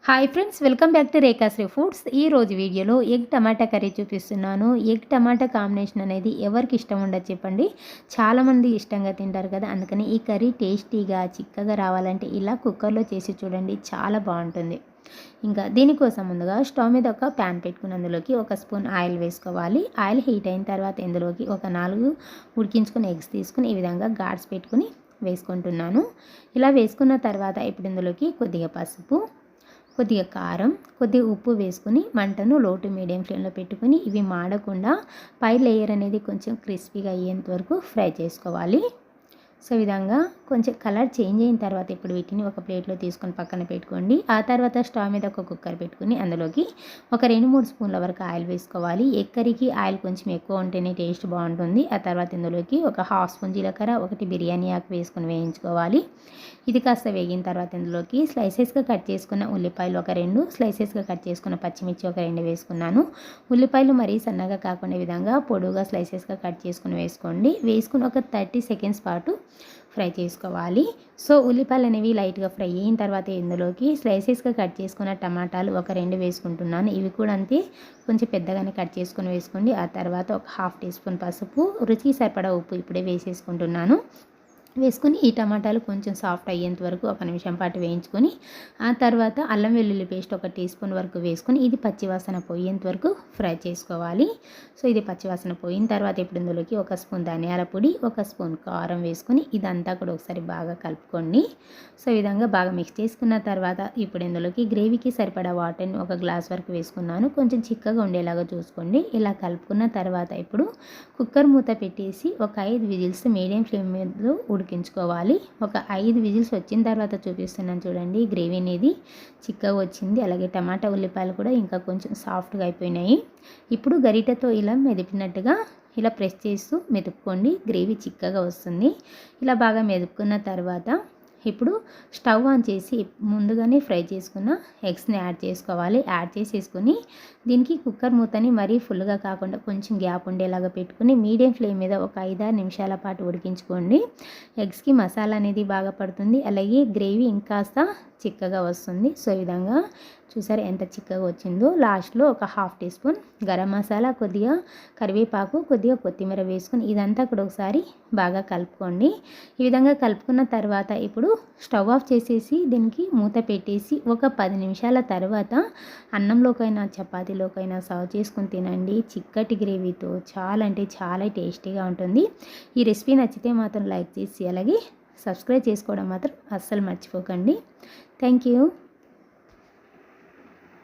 Hi friends, welcome back to Rekhasri foods. ఈ రోజు వీడియోలో ఎగ్ టమాటా కర్రీ చూపిస్తున్నాను. ఎగ్ టమాటా కాంబినేషన్ అనేది ఎవరికి ఇష్టం ఉండదు చెప్పండి. చాలామంది ఇష్టంగా తింటారు కదా, అందుకని ఈ కర్రీ టేస్టీగా చిక్కగా రావాలంటే ఇలా కుక్కర్లో చేసి చూడండి, చాలా బాగుంటుంది. ఇంకా దీనికోసం ముందుగా స్టవ్ మీద ఒక ప్యాన్ పెట్టుకుని అందులోకి ఒక స్పూన్ ఆయిల్ వేసుకోవాలి. ఆయిల్ హీట్ అయిన తర్వాత ఇందులోకి ఒక 4 ఉడికించుకుని ఎగ్స్ తీసుకుని ఈ విధంగా గాడ్స్ పెట్టుకుని వేసుకుంటున్నాను. ఇలా వేసుకున్న తర్వాత ఇప్పుడు ఇందులోకి కొద్దిగా పసుపు, కొద్దిగా కారం, కొద్దిగా ఉప్పు వేసుకుని మంటను లో టు మీడియం ఫ్లేమ్లో పెట్టుకుని ఇవి మాడకుండా పై లేయర్ అనేది కొంచెం క్రిస్పీగా అయ్యేంత వరకు ఫ్రై చేసుకోవాలి. సో ఈ విధంగా కొంచెం కలర్ చేంజ్ అయిన తర్వాత ఇప్పుడు వీటిని ఒక ప్లేట్లో తీసుకొని పక్కన పెట్టుకోండి. ఆ తర్వాత స్టవ్ మీద ఒక కుక్కర్ పెట్టుకుని అందులోకి ఒక 2-3 స్పూన్ల వరకు ఆయిల్ వేసుకోవాలి. ఎగ్ కర్రీకి ఆయిల్ కొంచెం ఎక్కువ ఉంటేనే టేస్ట్ బాగుంటుంది. ఆ తర్వాత ఇందులోకి ఒక 1/2 స్పూన్ జీలకర్ర, 1 బిర్యానీ ఆకు వేసుకొని వేయించుకోవాలి. ఇది కాస్త వేగిన తర్వాత ఇందులోకి స్లైసెస్గా కట్ చేసుకున్న ఉల్లిపాయలు ఒక 2, స్లైసెస్గా కట్ చేసుకున్న పచ్చిమిర్చి ఒక 2 వేసుకున్నాను. ఉల్లిపాయలు మరీ సన్నగా కాకుండా విధంగా పొడుగా స్లైసెస్గా కట్ చేసుకుని వేసుకోండి. వేసుకుని ఒక 30 సెకండ్స్ పాటు ఫ్రై చేసుకోవాలి. సో ఉల్లిపాయలు అనేవి లైట్గా ఫ్రై అయిన తర్వాత ఇందులోకి స్లైసెస్గా కట్ చేసుకున్న టమాటాలు ఒక 2 వేసుకుంటున్నాను. ఇవి కూడా అంతే, కొంచెం పెద్దగానే కట్ చేసుకొని వేసుకోండి. ఆ తర్వాత ఒక 1/2 టీ స్పూన్ పసుపు, రుచికి సరిపడా ఉప్పు ఇప్పుడే వేసేసుకుంటున్నాను. వేసుకొని ఈ టమాటాలు కొంచెం సాఫ్ట్ అయ్యేంత వరకు ఒక నిమిషం పాటు వేయించుకొని ఆ తర్వాత అల్లం వెల్లుల్లి పేస్ట్ ఒక టీ స్పూన్ వరకు వేసుకొని ఇది పచ్చివాసన పోయేంత వరకు ఫ్రై చేసుకోవాలి. సో ఇది పచ్చివాసన పోయిన తర్వాత ఇప్పుడు ఇందులోకి ఒక స్పూన్ ధనియాల పొడి, ఒక స్పూన్ కారం వేసుకొని ఇదంతా కూడా ఒకసారి బాగా కలుపుకోండి. సో ఈ విధంగా బాగా మిక్స్ చేసుకున్న తర్వాత ఇప్పుడు ఇందులోకి గ్రేవీకి సరిపడా వాటర్ని ఒక గ్లాస్ వరకు వేసుకున్నాను. కొంచెం చిక్కగా ఉండేలాగా చూసుకోండి. ఇలా కలుపుకున్న తర్వాత ఇప్పుడు కుక్కర్ మూత పెట్టేసి ఒక 5 విజిల్స్ మీడియం ఫ్లేమ్ మీద ఉడికించుకోవాలి. ఒక 5 విజిల్స్ వచ్చిన తర్వాత చూపిస్తున్నాను చూడండి, గ్రేవీ అనేది చిక్కగా వచ్చింది. అలాగే టమాటా ఉల్లిపాయలు కూడా ఇంకా కొంచెం సాఫ్ట్గా అయిపోయినాయి. ఇప్పుడు గరిటెతో ఇలా మెదిపినట్టుగా ఇలా ప్రెస్ చేస్తూ మెదుపుకోండి, గ్రేవీ చిక్కగా వస్తుంది. ఇలా బాగా మెదుపుకున్న తర్వాత ఇప్పుడు స్టవ్ ఆన్ చేసి ముందుగానే ఫ్రై చేసుకున్న ఎగ్స్ని యాడ్ చేసుకోవాలి. యాడ్ చేసేసుకుని దీనికి కుక్కర్ మూతని మరీ ఫుల్గా కాకుండా కొంచెం గ్యాప్ ఉండేలాగా పెట్టుకుని మీడియం ఫ్లేమ్ మీద ఒక 5-6 నిమిషాల పాటు ఉడికించుకోండి. ఎగ్స్కి మసాలా అనేది బాగా పడుతుంది, అలాగే గ్రేవీ ఇంకాస్త చిక్కగా వస్తుంది. సో ఈ విధంగా చూసారు ఎంత చిక్కగా వచ్చిందో. లాస్ట్లో ఒక 1/2 టీ స్పూన్ గరం మసాలా, కొద్దిగా కరివేపాకు, కొద్దిగా కొత్తిమీర వేసుకుని ఇదంతా కూడా ఒకసారి బాగా కలుపుకోండి. ఈ విధంగా కలుపుకున్న తర్వాత ఇప్పుడు స్టవ్ ఆఫ్ చేసేసి దీనికి మూత పెట్టేసి ఒక 10 నిమిషాల తర్వాత అన్నంలోకైనా చపాతీలోకైనా సర్వ్ చేసుకుని తినండి. చిక్కటి గ్రేవీతో చాలా అంటే చాలా టేస్టీగా ఉంటుంది. ఈ రెసిపీ నచ్చితే మాత్రం లైక్ చేసి అలాగే సబ్స్క్రైబ్ చేసుకోవడం మాత్రం అస్సలు మర్చిపోకండి. Thank you.